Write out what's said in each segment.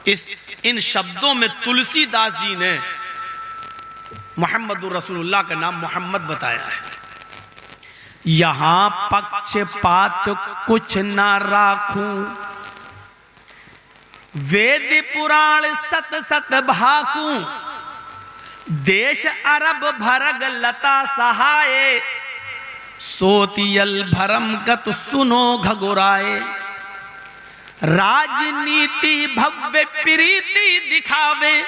इन शब्दों में तुलसीदास जी ने मोहम्मदुर रसूलुल्लाह का नाम मोहम्मद बताया है। यहां पक्षपात कुछ ना राखूं, वेद पुराण सत सत भाकूं, देश अरब भरग लता सहाय, सोतियल भरम गत सुनो घगुराए, राजनीति भव्य प्रीति दिखावे,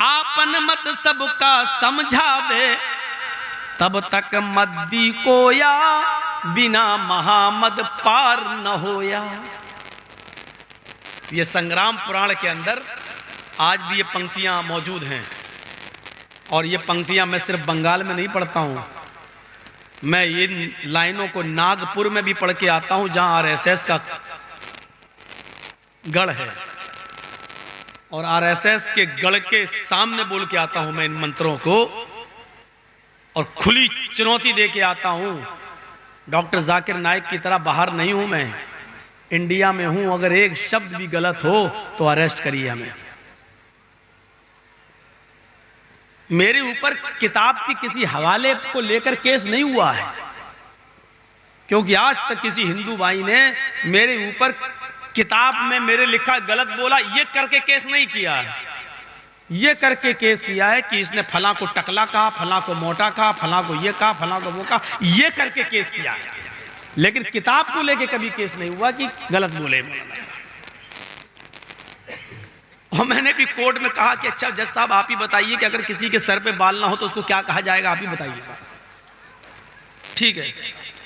आपन मत सबका समझावे, तब तक मद्दी कोया बिना महामद पार न होया। ये संग्राम पुराण के अंदर आज भी ये पंक्तियां मौजूद हैं, और ये पंक्तियां मैं सिर्फ बंगाल में नहीं पढ़ता हूं, मैं इन लाइनों को नागपुर में भी पढ़ के आता हूं, जहां आरएसएस का गढ़ है, और आरएसएस के गढ़ के सामने बोल के आता हूं मैं इन मंत्रों को, और खुली चुनौती दे के आता हूं। डॉक्टर जाकिर नाइक की तरह बाहर नहीं हूं मैं, इंडिया में हूं। अगर एक शब्द भी गलत हो तो अरेस्ट करिए हमें। मेरे ऊपर किताब की किसी हवाले को लेकर केस नहीं हुआ है, क्योंकि आज तक किसी हिंदू भाई ने मेरे ऊपर किताब में मेरे लिखा गलत बोला ये करके केस नहीं किया है। ये करके केस किया है कि इसने फला को टकला कहा, फला को मोटा कहा, फला को ये कहा, फला को वो कहा, ये करके केस किया है। लेकिन किताब को लेके कभी केस नहीं हुआ कि गलत बोले मौलाना साहब। और मैंने भी कोर्ट में कहा कि अच्छा जज साहब आप ही बताइए कि अगर किसी के सर पे बाल ना हो तो उसको क्या कहा जाएगा, आप ही बताइए साहब। ठीक है,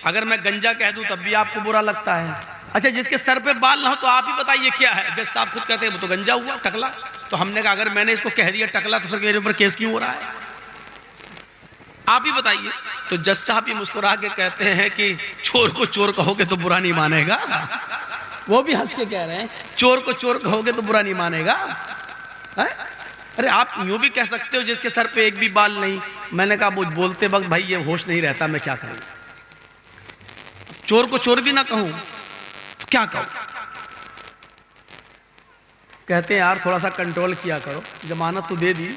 अगर मैं गंजा कह दूं तब भी आपको बुरा लगता है। अच्छा जिसके सर पे बाल ना हो तो आप ही बताइए क्या है। जज साहब खुद कहते हैं वो तो गंजा हुआ, टकला। तो हमने कहा अगर मैंने इसको कह दिया टकला तो फिर मेरे ऊपर केस क्यों हो रहा है, आप ही बताइए। तो जज साहब ये मुस्कुरा के कहते हैं कि चोर को चोर कहोगे तो बुरा नहीं मानेगा। वो भी हंस के कह रहे हैं चोर को चोर कहोगे तो बुरा नहीं मानेगा है? अरे आप यूं भी कह सकते हो जिसके सर पे एक भी बाल नहीं। मैंने कहा वो बोलते वक्त भाई ये होश नहीं रहता, मैं क्या करूं। चोर को चोर भी ना कहूं तो क्या कहूं। कहते हैं यार थोड़ा सा कंट्रोल किया करो, जमानत तो दे दी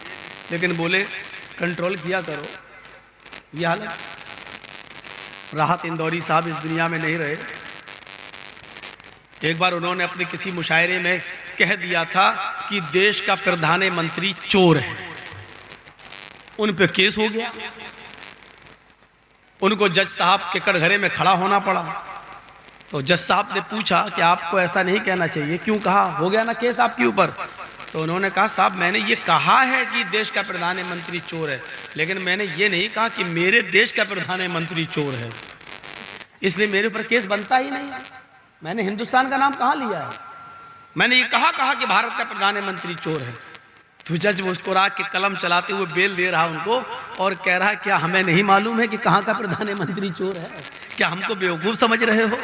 लेकिन बोले कंट्रोल किया करो। ये हालत, राहत इंदौरी साहब इस दुनिया में नहीं रहे। एक बार उन्होंने अपने किसी मुशायरे में कह दिया था कि देश का प्रधानमंत्री चोर है। उन पे केस हो गया, उनको जज साहब के कटघरे में खड़ा होना पड़ा। तो जज साहब ने पूछा कि आपको ऐसा नहीं कहना चाहिए, क्यों कहा, हो गया ना केस आपके ऊपर। तो उन्होंने कहा साहब मैंने ये कहा है कि देश का प्रधानमंत्री चोर है, लेकिन मैंने ये नहीं कहा कि मेरे देश का प्रधानमंत्री चोर है, इसलिए मेरे ऊपर केस बनता ही नहीं। मैंने हिंदुस्तान का नाम कहाँ लिया है, मैंने ये कहा कि भारत का प्रधानमंत्री चोर है। तो जज मुस्कुरा के कलम चलाते हुए बेल दे रहा उनको और कह रहा क्या हमें नहीं मालूम है कि कहाँ का प्रधानमंत्री चोर है, क्या हमको बेवकूफ समझ रहे हो।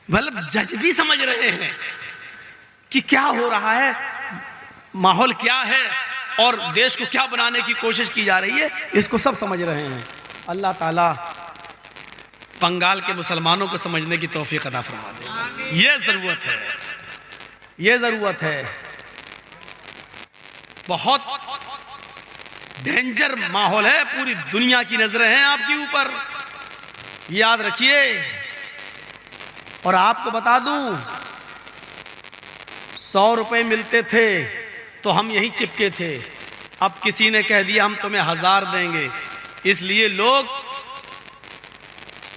मतलब जज भी समझ रहे हैं कि क्या हो रहा है, माहौल क्या है और देश को क्या बनाने की कोशिश की जा रही है, इसको सब समझ रहे हैं। अल्लाह ताला बंगाल के मुसलमानों को समझने की तौफीक अता फरमा दे। ये जरूरत है, ये जरूरत है। बहुत डेंजर माहौल है, पूरी दुनिया की नजरें हैं आपके ऊपर, याद रखिए। और आपको बता दूं 100 रुपए मिलते थे तो हम यहीं चिपके थे, अब किसी ने कह दिया हम तुम्हें 1000 देंगे। इसलिए लोग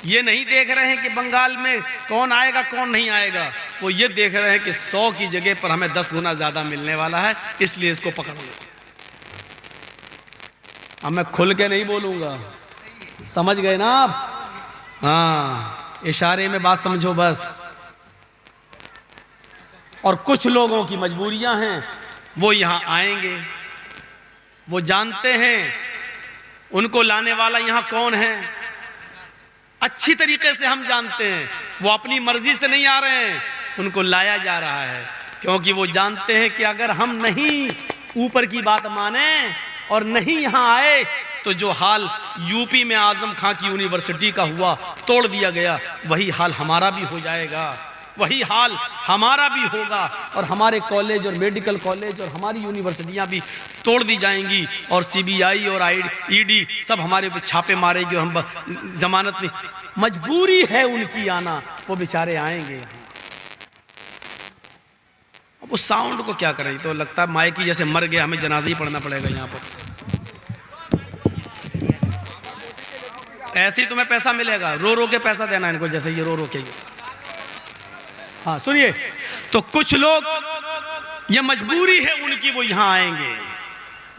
ये नहीं देख रहे हैं कि बंगाल में कौन आएगा कौन नहीं आएगा, वो ये देख रहे हैं कि 100 की जगह पर हमें 10 गुना ज्यादा मिलने वाला है, इसलिए इसको पकड़ लो। अब मैं खुल के नहीं बोलूंगा, समझ गए ना आप। हाँ, इशारे में बात समझो बस। और कुछ लोगों की मजबूरियां हैं, वो यहां आएंगे, वो जानते हैं उनको लाने वाला यहां कौन है, अच्छी तरीके से हम जानते हैं। वो अपनी मर्जी से नहीं आ रहे हैं, उनको लाया जा रहा है, क्योंकि वो जानते हैं कि अगर हम नहीं ऊपर की बात माने और नहीं यहां आए तो जो हाल यूपी में आजम खां की यूनिवर्सिटी का हुआ, तोड़ दिया गया, वही हाल हमारा भी हो जाएगा। वही हाल हमारा भी होगा और हमारे कॉलेज और मेडिकल कॉलेज और हमारी यूनिवर्सिटियां भी तोड़ दी जाएंगी और सीबीआई और ईडी सब हमारे ऊपर छापे मारेगी और हम जमानत नहीं। मजबूरी है उनकी आना, वो बेचारे आएंगे। अब उस साउंड को क्या करें, तो लगता है माइक की जैसे मर गया, हमें जनाजा ही पढ़ना पड़ेगा यहाँ पर। ऐसे ही तुम्हें पैसा मिलेगा, रो रो के पैसा देना इनको, जैसे ये रो रो के। हाँ सुनिए, तो कुछ लोग ये मजबूरी है उनकी, वो यहाँ आएंगे,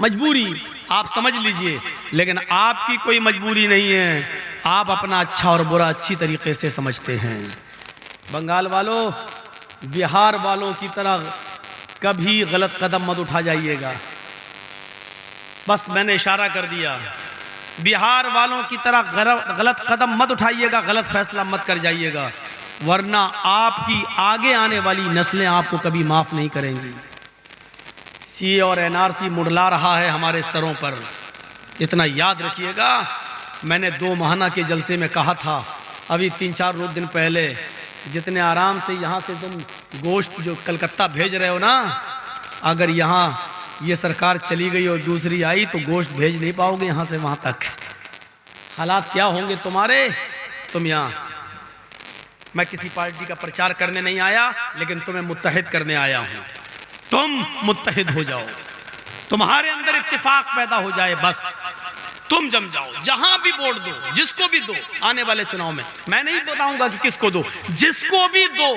मजबूरी आप समझ लीजिए, लेकिन आपकी कोई मजबूरी नहीं है। आप अपना अच्छा और बुरा अच्छी तरीके से समझते हैं। बंगाल वालों, बिहार वालों की तरह कभी गलत कदम मत उठा जाइएगा। बस मैंने इशारा कर दिया, बिहार वालों की तरह गलत कदम मत उठाइएगा, गलत फैसला मत कर जाइएगा, वरना आपकी आगे आने वाली नस्लें आपको कभी माफ़ नहीं करेंगी। सीए और एनआरसी मुड़ला रहा है हमारे सरों पर, इतना याद रखिएगा। मैंने 2 माह के जलसे में कहा था, अभी 3-4 दिन पहले, जितने आराम से यहाँ से तुम गोश्त जो कलकत्ता भेज रहे हो ना, अगर यहाँ ये सरकार चली गई और दूसरी आई तो गोश्त भेज नहीं पाओगे यहाँ से वहाँ तक। हालात क्या होंगे तुम्हारे। तुम यहाँ, मैं किसी पार्टी का प्रचार करने नहीं आया, लेकिन तुम्हें मुत्तहिद करने आया हूँ। तुम मुत्तहिद हो जाओ, तुम्हारे अंदर इत्तेफाक पैदा हो जाए, बस तुम जम जाओ। जहां भी वोट दो, जिसको भी दो, आने वाले चुनाव में मैं नहीं बताऊंगा कि किसको दो, जिसको भी दो,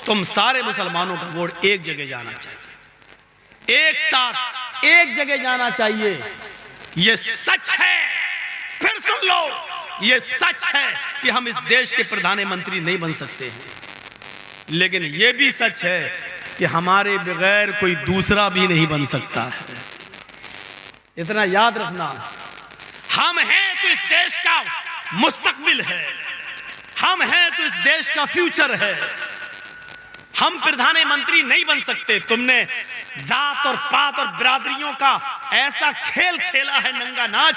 तुम सारे मुसलमानों का वोट एक जगह जाना चाहिए, एक साथ एक जगह जाना चाहिए। ये सच है, फिर सुन लो, ये सच है कि हम इस देश के प्रधानमंत्री नहीं बन सकते हैं, लेकिन ये भी सच है कि हमारे बगैर कोई दूसरा भी नहीं बन सकता है। इतना याद रखना, हम हैं तो इस देश का मुस्तकबिल है, हम हैं तो इस देश का फ्यूचर है। हम प्रधानमंत्री नहीं बन सकते। तुमने जात और पात और बिरादरियों का ऐसा खेल खेला है, नंगा नाच,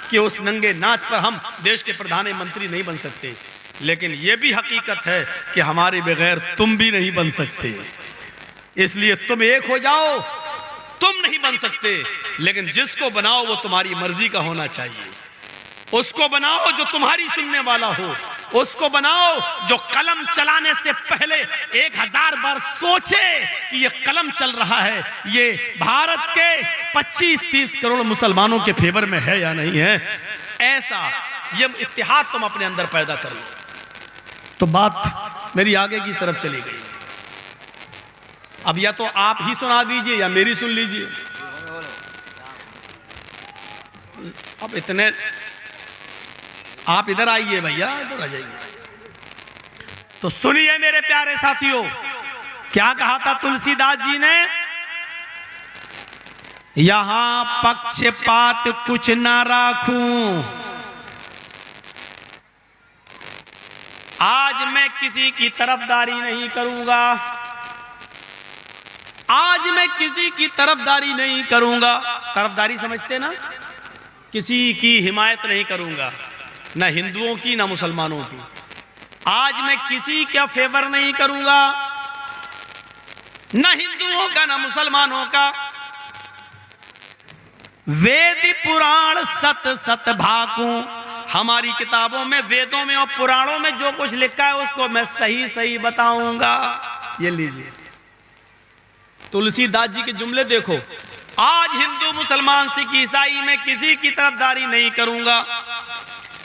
कि उस नंगे नाच पर हम देश के प्रधानमंत्री नहीं बन सकते। लेकिन यह भी हकीकत है कि हमारे बगैर तुम भी नहीं बन सकते। इसलिए तुम एक हो जाओ। तुम नहीं बन सकते, लेकिन जिसको बनाओ वो तुम्हारी मर्जी का होना चाहिए। उसको बनाओ जो तुम्हारी सुनने वाला हो, उसको बनाओ जो कलम चलाने से पहले 1000 बार सोचे कि ये कलम चल रहा है, ये भारत के 25-30 करोड़ मुसलमानों के फेवर में है या नहीं है। ऐसा ये इत्तेहाद तुम अपने अंदर पैदा कर लो। तो बात मेरी आगे की तरफ चली गई। अब या तो आप ही सुना दीजिए या मेरी सुन लीजिए। अब इतने आप इधर आइए भैया, इधर आ जाइए। तो सुनिए मेरे प्यारे साथियों, क्या कहा था तुलसीदास जी ने, यहां पक्षपात कुछ ना राखूं, आज मैं किसी की तरफदारी नहीं करूंगा, आज मैं किसी की तरफदारी नहीं करूंगा। तरफदारी समझते ना, किसी की हिमायत नहीं करूंगा, ना हिंदुओं की ना मुसलमानों की। आज मैं किसी का फेवर नहीं करूंगा, ना हिंदुओं का ना मुसलमानों का। वेद पुराण सत सत भाकूं, हमारी किताबों में, वेदों में और पुराणों में जो कुछ लिखा है उसको मैं सही सही बताऊंगा। ये लीजिए तुलसीदास जी के जुमले देखो, आज हिंदू मुसलमान सिख ईसाई में किसी की तरफदारी नहीं करूंगा।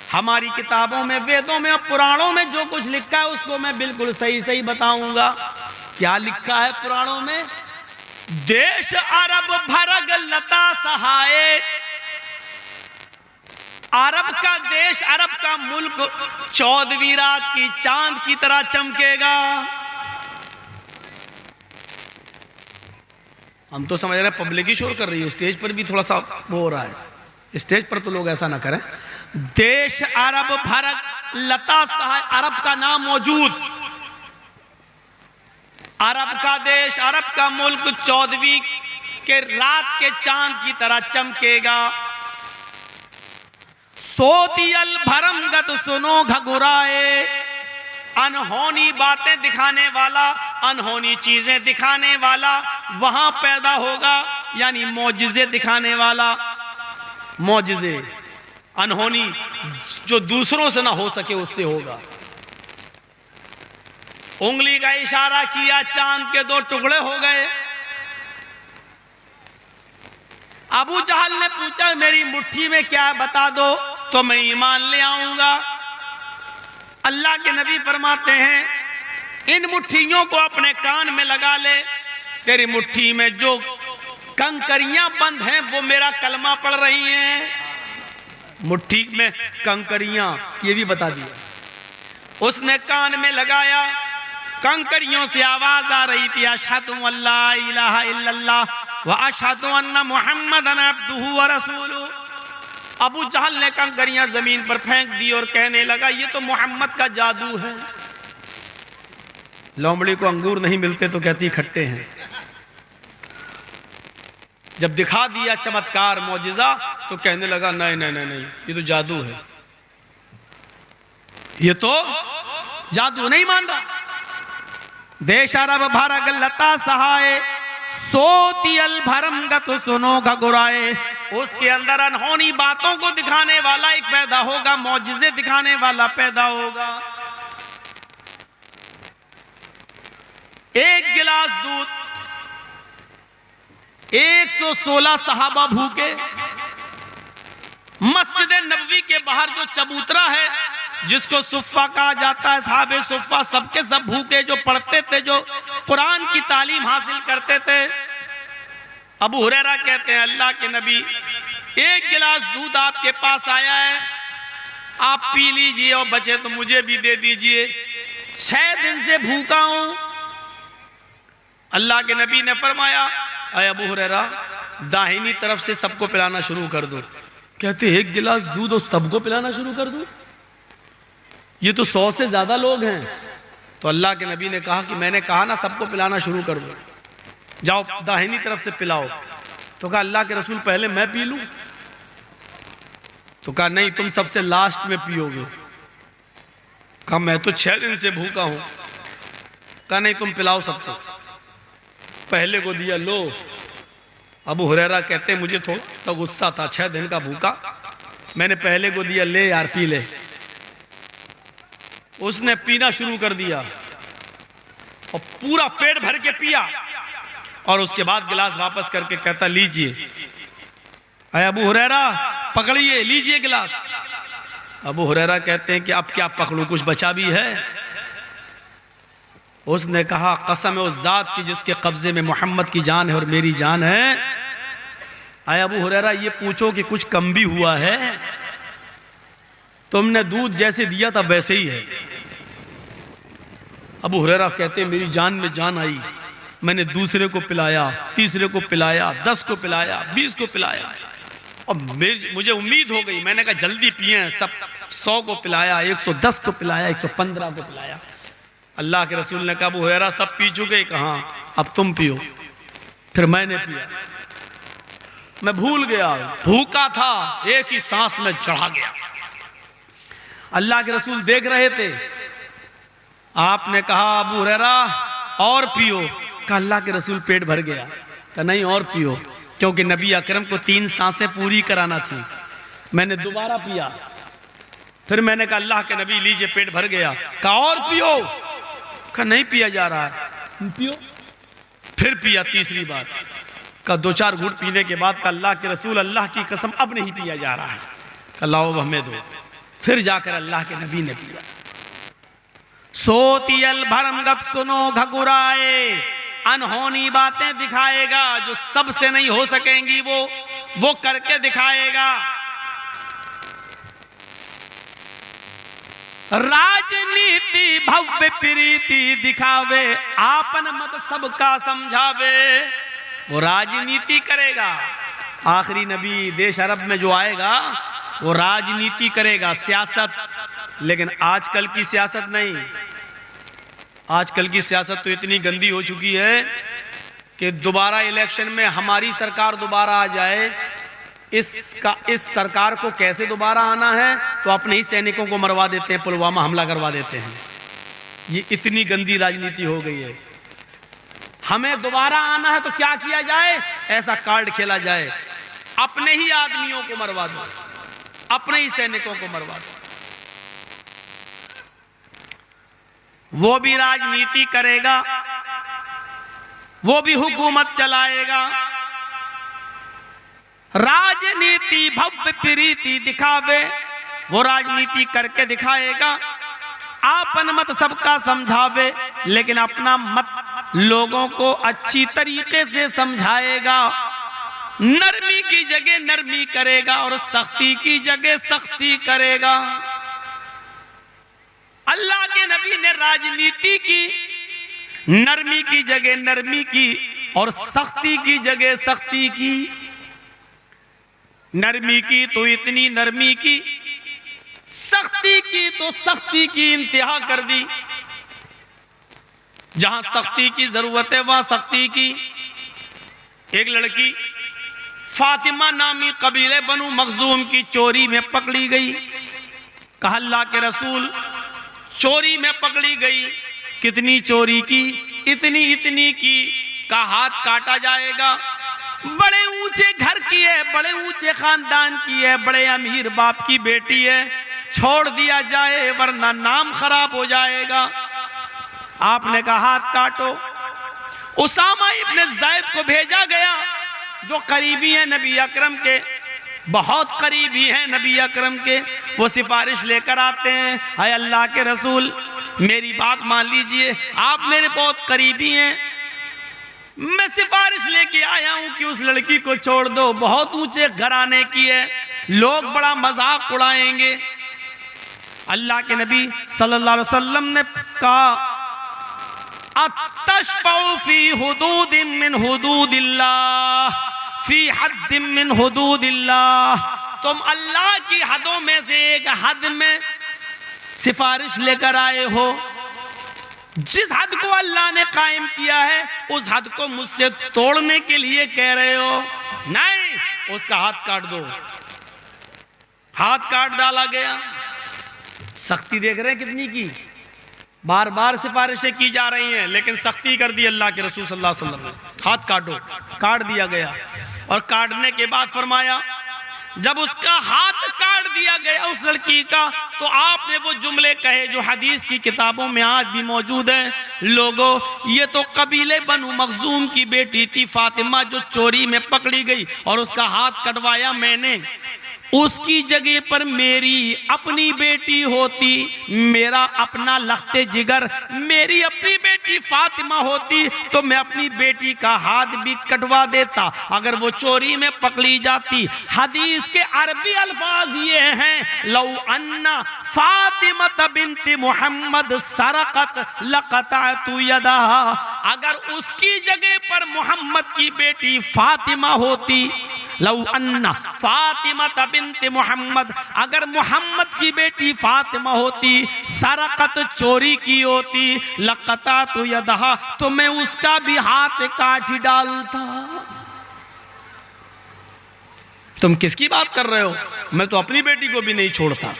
हमारी किताबों में, वेदों में और पुराणों में जो कुछ लिखा है उसको मैं बिल्कुल सही सही बताऊंगा। क्या लिखा है पुराणों में? देश अरब भरग लता सहाय, अरब का देश, अरब का मुल्क 14वीं रात की चांद की तरह चमकेगा। हम तो समझ रहे हैं पब्लिक ही शोर कर रही है, स्टेज पर भी थोड़ा सा वो हो रहा है। स्टेज पर तो लोग ऐसा ना करें। देश अरब भरग लता सहाय, अरब का नाम मौजूद, अरब का देश, अरब का मुल्क 14वीं के रात के चांद की तरह चमकेगा। सोतियल भरम गत सुनो घगुराए, अनहोनी बातें दिखाने वाला, अनहोनी चीजें दिखाने वाला वहां पैदा होगा, यानी मौजिजे दिखाने वाला, मौजिजे अनहोनी जो दूसरों से ना हो सके उससे होगा। उंगली का इशारा किया, चांद के 2 टुकड़े हो गए। अबू जहल ने पूछा मेरी मुट्ठी में क्या है बता दो तो मैं ईमान ले आऊंगा। अल्लाह के नबी फरमाते हैं इन मुट्ठियों को अपने कान में लगा ले, तेरी मुट्ठी में जो कंकरियां बंद हैं वो मेरा कलमा पढ़ रही हैं। मुट्ठी में कंकरियां, ये भी बता दिया। उसने कान में लगाया, कंकरियों से आवाज आ रही थी अशहदु अल्ला इलाहा इल्लल्लाह व अशहदु अन्ना मुहम्मदन अब्दुहु व रसूलुहु। अबू जहल ने कंकरियां जमीन पर फेंक दी और कहने लगा ये तो मोहम्मद का जादू है। लोमड़ी को अंगूर नहीं मिलते तो कहती खट्टे हैं। जब दिखा दिया चमत्कार मौजिजा तो कहने लगा नहीं नहीं नहीं नहीं, ये तो जादू है, ये तो जादू, नहीं मान रहा। देश अरब भारग लता सहाय सोतियल भरम गत सुनो घगुराए। उसके अंदर अनहोनी बातों को दिखाने वाला एक पैदा होगा, मौजिजे दिखाने वाला पैदा होगा। एक गिलास दूध 116 सहाबा भूखे। मस्जिद नबवी के बाहर जो चबूतरा है जिसको सुफ़ा कहा जाता है, साहबे सुफ़ा सबके सब भूखे, जो पढ़ते थे, जो कुरान की तालीम हासिल करते थे। अबू हुरैरा कहते हैं अल्लाह के नबी एक गिलास दूध आपके पास आया है, आप पी लीजिए और बचे तो मुझे भी दे दीजिए, 6 दिन से भूखा हूं। अल्लाह के नबी ने फरमाया अय अबू हुरैरा दाहिनी तरफ से सबको पिलाना शुरू कर दो। कहते एक गिलास दूध और सबको पिलाना शुरू कर दो, ये तो 100 से ज्यादा लोग हैं। तो अल्लाह के नबी ने कहा कि मैंने कहा ना सबको पिलाना शुरू कर दो, जाओ दाहिनी तरफ से पिलाओ। तो कहा अल्लाह के रसूल पहले मैं पी लूं? तो कहा नहीं, तुम सबसे लास्ट में पियोगे। कहा मैं तो 6 दिन से भूखा हूं। कहा नहीं, तुम पिलाओ सबको। पहले को दिया, लो। अबू हुरैरा कहते हैं मुझे थोड़ा तो गुस्सा था, 6 दिन का भूखा, मैंने पहले को दिया, ले यार पी ले। उसने पीना शुरू कर दिया और पूरा पेट भर के पिया और उसके बाद गिलास वापस करके कहता लीजिए। अय अबू हुरैरा पकड़िए, लीजिए गिलास। अबू हुरैरा कहते हैं कि अब क्या पकड़ूं, कुछ बचा भी है? उसने कहा कसम है उस जात की जिसके कब्जे में मोहम्मद की जान है और मेरी जान है। अय अबू हुरैरा ये पूछो कि कुछ कम भी हुआ है? तुमने दूध जैसे दिया था वैसे ही है। अबू हुरैरा कहते हैं मेरी जान में जान आई, मैंने दूसरे को पिलाया, तीसरे को पिलाया, 10 को पिलाया, 20 को पिलाया और मुझे उम्मीद हो गई। मैंने कहा जल्दी पिए, सब 100 को पिलाया, 110 को पिलाया, 115 को पिलाया। अल्लाह के रसूल ने कहा अबू हुरैरा सब पी चुके? कहा अब तुम पियो। फिर मैंने पिया, मैं भूल गया, भूखा था, एक ही सांस में चढ़ा गया। अल्लाह के रसूल देख रहे थे। आपने कहा अबू हुरैरा और पियो। कहा अल्लाह के रसूल पेट भर गया। कहा नहीं और पियो, क्योंकि नबी अकरम को 3 सांसें पूरी कराना थी। मैंने दोबारा पिया, फिर मैंने कहा अल्लाह के नबी लीजिए पेट भर गया। कहा और पियो। कहा नहीं पिया जा रहा है। पियो। फिर पिया तीसरी बार। कहा 2-4 घूंट पीने के बाद कहा अल्लाह के रसूल अल्लाह की कसम अब नहीं पिया जा रहा है। कहा लाओ हमें दो। फिर जाकर अल्लाह के नबी ने पिया। सोतियल भरमगत सुनो घगुराए, अनहोनी बातें दिखाएगा जो सबसे नहीं हो सकेंगी, वो करके दिखाएगा। राजनीति भव्य प्रीति दिखावे, आपन मत सबका समझावे। वो राजनीति करेगा। आखिरी नबी देश अरब में जो आएगा वो राजनीति करेगा, सियासत। लेकिन आजकल की सियासत नहीं। आजकल की सियासत तो इतनी गंदी हो चुकी है कि दोबारा इलेक्शन में हमारी सरकार दोबारा आ जाए, इस सरकार को कैसे दोबारा आना है तो अपने ही सैनिकों को मरवा देते हैं, पुलवामा हमला करवा देते हैं। ये इतनी गंदी राजनीति हो गई है। हमें दोबारा आना है तो क्या किया जाए? ऐसा कार्ड खेला जाए, अपने ही आदमियों को मरवा दो, अपने ही सैनिकों को मरवा दो। वो भी राजनीति करेगा, वो भी हुकूमत चलाएगा। राजनीति भव्य प्रीति दिखावे, वो राजनीति करके दिखाएगा। आपन मत सबका समझावे, लेकिन अपना मत लोगों को अच्छी तरीके से समझाएगा। नरमी की जगह नरमी करेगा और सख्ती की जगह सख्ती करेगा। अल्लाह के नबी ने राजनीति की, नरमी की जगह नरमी की और सख्ती की जगह सख्ती की। नरमी की तो इतनी नरमी की, सख्ती की तो सख्ती की इंतहा कर दी। जहां सख्ती की जरूरत है वहां सख्ती की। एक लड़की फातिमा नामी कबीले बनु मखजूम की चोरी में पकड़ी गई। कहा अल्लाह के रसूल चोरी में पकड़ी गई, कितनी चोरी की? इतनी इतनी की। का हाथ काटा जाएगा। बड़े ऊंचे घर की है, बड़े ऊंचे खानदान की है, बड़े अमीर बाप की बेटी है, छोड़ दिया जाए वरना नाम खराब हो जाएगा। आपने कहा हाथ काटो। उसामा इब्ने ज़ैद को भेजा गया, जो करीबी हैं नबी अकरम के, बहुत करीबी हैं नबी अकरम के। वो सिफारिश लेकर आते हैं, हाय अल्लाह के रसूल मेरी बात मान लीजिए, आप मेरे बहुत करीबी हैं, मैं सिफारिश लेके आया हूं कि उस लड़की को छोड़ दो, बहुत ऊंचे घराने की है, लोग बड़ा मजाक उड़ाएंगे। अल्लाह के नबी सल्लल्लाहु अलैहि वसल्लम ने कहा अतशफ़उ फी हुदूदिन मिन हुदूदिल्लाह फी हद्दिन मिन हुदूदिल्लाह। तुम अल्लाह की हदों में से एक हद में सिफारिश लेकर आए हो। जिस हद को अल्लाह ने कायम किया है उस हद को मुझसे तोड़ने के लिए कह रहे हो? नहीं, उसका हाथ काट दो। हाथ काट डाला गया। सख्ती देख रहे हैं कितनी की, बार बार सिफारिशें की जा रही हैं, लेकिन सख्ती कर दी अल्लाह के रसूल सल्लल्लाहु अलैहि वसल्लम ने। हाथ काटो, काट दिया गया। और काटने के बाद फरमाया, जब उसका हाथ काट दिया गया उस लड़की का, तो आपने वो जुमले कहे जो हदीस की किताबों में आज भी मौजूद हैं। लोगों, ये तो कबीले बनु मखजूम की बेटी थी फातिमा, जो चोरी में पकड़ी गई और उसका हाथ कटवाया मैंने। उसकी जगह पर मेरी अपनी बेटी होती, मेरा अपना लख्ते जिगर, मेरी अपनी बेटी फातिमा होती, तो मैं अपनी बेटी का हाथ भी कटवा देता अगर वो चोरी में पकड़ी जाती। हदीस के अरबी अल्फाज ये हैं, लौ अन्ना फातिमा बिन्त मोहम्मद सरकत लक़तअतु यदहा। अगर उसकी जगह पर मोहम्मद की बेटी फातिमा होती, लौ अन्ना फातिमा बिन्त मोहम्मद, अगर मोहम्मद की बेटी फातिमा होती, सरकत चोरी की होती, लक़तअतु यदहा, तो मैं उसका भी हाथ काट डालता। तुम किसकी बात कर रहे हो? मैं तो अपनी बेटी को भी नहीं छोड़ता।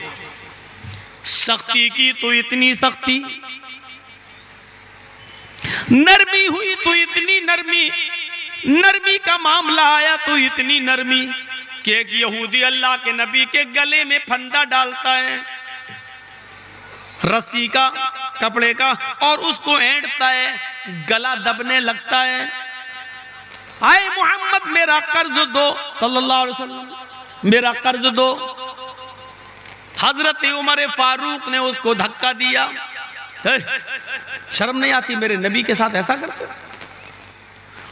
सख्ती की तो इतनी सख्ती, नरमी हुई तो इतनी नरमी, नरमी का मामला आया तो इतनी नरमी कि एक यहूदी अल्लाह के नबी के गले में फंदा डालता है रस्सी का, कपड़े का, और उसको ऐंठता है, गला दबने लगता है। आए मोहम्मद मेरा कर्ज दो, सल्लल्लाहु अलैहि वसल्लम मेरा कर्ज दो। हजरत उमर फारूक ने उसको धक्का दिया। शर्म नहीं आती मेरे नबी के साथ ऐसा करते?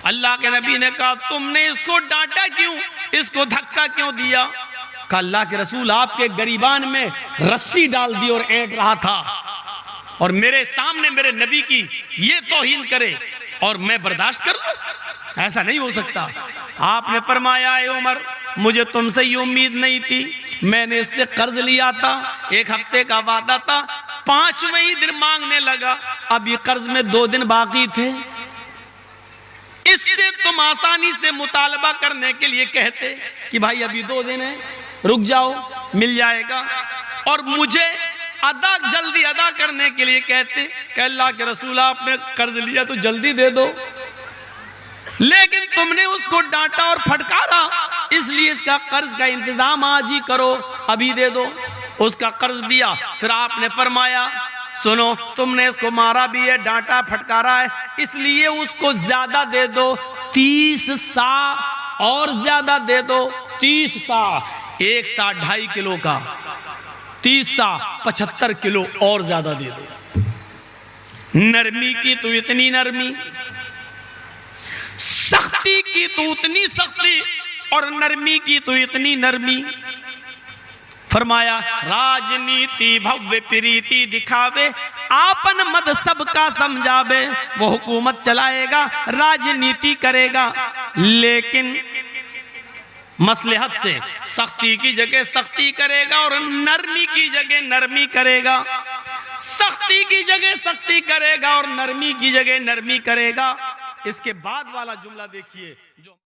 अल्लाह के नबी ने कहा तुमने इसको डांटा क्यों, इसको धक्का क्यों दिया? कहा अल्लाह के रसूल आपके गरीबान में रस्सी डाल दी और ऐंठ रहा था, और मेरे सामने मेरे नबी की ये तौहीन करे और मैं बर्दाश्त कर लूं? ऐसा नहीं हो सकता। आपने फरमाया ए उमर, मुझे तुमसे ये उम्मीद नहीं थी, मैंने इससे कर्ज लिया था, 1 हफ्ते का वादा था, 5वें ही दिन मांगने लगा, अब ये कर्ज में 2 दिन बाकी थे। इससे तुम आसानी से मुतालबा करने के लिए कहते कि भाई अभी 2 दिन है, रुक जाओ, मिल जाएगा। और मुझे अदा जल्दी अदा करने के लिए कहते कि अल्लाह के रसूल आपने कर्ज लिया तो जल्दी दे दो, लेकिन तुमने उसको डांटा और फटकारा, इसलिए इसका कर्ज का इंतजाम आज ही करो, अभी दे दो। उसका कर्ज दिया। फिर आपने फरमाया सुनो, तुमने इसको मारा भी है, डांटा फटकारा है, इसलिए उसको ज्यादा दे दो, 30 सा और ज्यादा दे दो, 30 सा, 1 सा 2.5 किलो का, 30 सा 75 किलो और ज्यादा दे दो। नरमी की तो इतनी नरमी, सख्ती की तो उतनी सख्ती, और नरमी की तो इतनी नरमी। फरमाया राजनीति भव्य प्रीति दिखावे, आपन मद सबका समझावे। वो हुकूमत चलाएगा, राजनीति करेगा, लेकिन मसलहत से सख्ती की जगह सख्ती करेगा और नरमी की जगह नरमी करेगा। सख्ती की जगह सख्ती करेगा और नरमी की जगह नरमी करेगा। इसके बाद वाला जुमला देखिए जो